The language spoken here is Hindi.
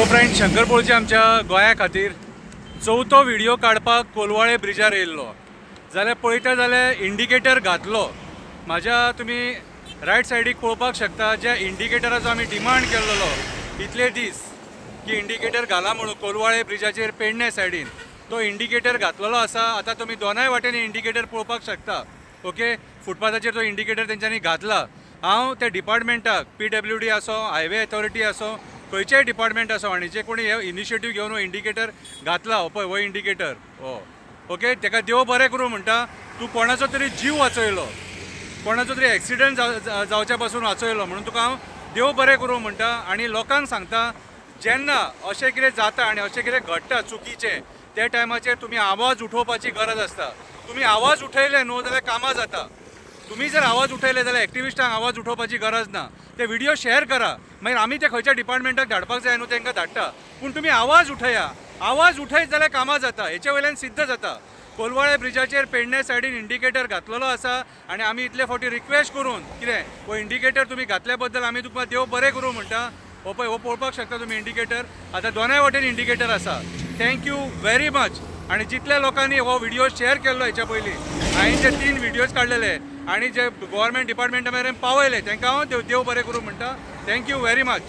सो फ्रेंड, शंकरपोळची आमच्या गोंया खातीर चवथो व्हिडिओ काडपाक कोलवाळे ब्रिजार येयल्लो जाल्यार पळयता जाल्यार इंडिकेटर घातलो। म्हाज्या तुमी रायट सायडीक पळोवपाक शकता, ज्या इंडिकेटराचो आमी डिमांड केल्लो इतले दीस की इंडिकेटर घाला म्हणून कोलवाळे ब्रिजाचेर पेडणे सायडीन, तो इंडिकेटर घातलेलो आसा। आता तुम्ही दोनाय वाटेनी इंडिकेटर पळोवपाक शकता। ओके, फुटपाथाचेर तो इंडिकेटर तेंच्यांनी घातला। हांव त्या डिपार्टमेंटाक PWD आसो, हायवे अथॉरिटी आसो, खंयचेय डिपार्टमेंट आसो आनी जे कोणी हे इनिशिएटीव घेवन हो इंडिकेटर घातला, हो पळय हो इंडिकेटर हो, ओके, तेका देव बरें करूं म्हणटा। तूं कोणाचो तरी जीव वाचयलो, कोणाचो तरी एक्सिडेंट जावच्या पासून वाचयलो म्हणून तुका हांव देव बरें करूं म्हणटा। आनी लोकांक सांगता, जेन्ना अशें कितें जाता आनी अशें कितें घडटा चुकीचें, त्या टायमाचेर तुमी आवाज उठोवपाची गरज आसता। तुमी आवाज उठयले न्हू जाल्यार कामां जाता। तुम्ही जर आवाज उठयले जाल्यार एक्टिविस्टांक आवाज उठोवपाची गरज ना। ते व्हिडिओ शेअर करा, मागीर आमी ते खंयच्या डिपार्टमेंटाक धाडपाक जाय न्हू तांकां धाडटा, पूण तुमी आवाज उठया। आवाज उठयत जाल्यार कामां जाता, हेचे वयल्यान सिद्ध जाता। कोलवाळे ब्रिजाचेर पेडणे सायडीन इंडिकेटर घातलेलो आसा आनी आमी इतले फावटी रिक्वेस्ट करून कितें हो इंडिकेटर तुमी घातल्या बद्दल आमी तुका देव बरें करूं म्हणटा। हो पळय हो पळोवपाक शकता तुमी इंडिकेटर, आतां दोनाय वाटेन इंडिकेटर आसा। Thank you very much. आणि जितल्या लोकांनी हो व्हिडिओ शेअर केल्लो हेच्या पयलीं, हांवें जे 3 व्हिडिओज काडलेले आणि जे गव्हर्मेंट डिपार्टमेंटा मेरेन पावयले, तांकां हांव देव बरें करूं म्हणटा। Thank you very much.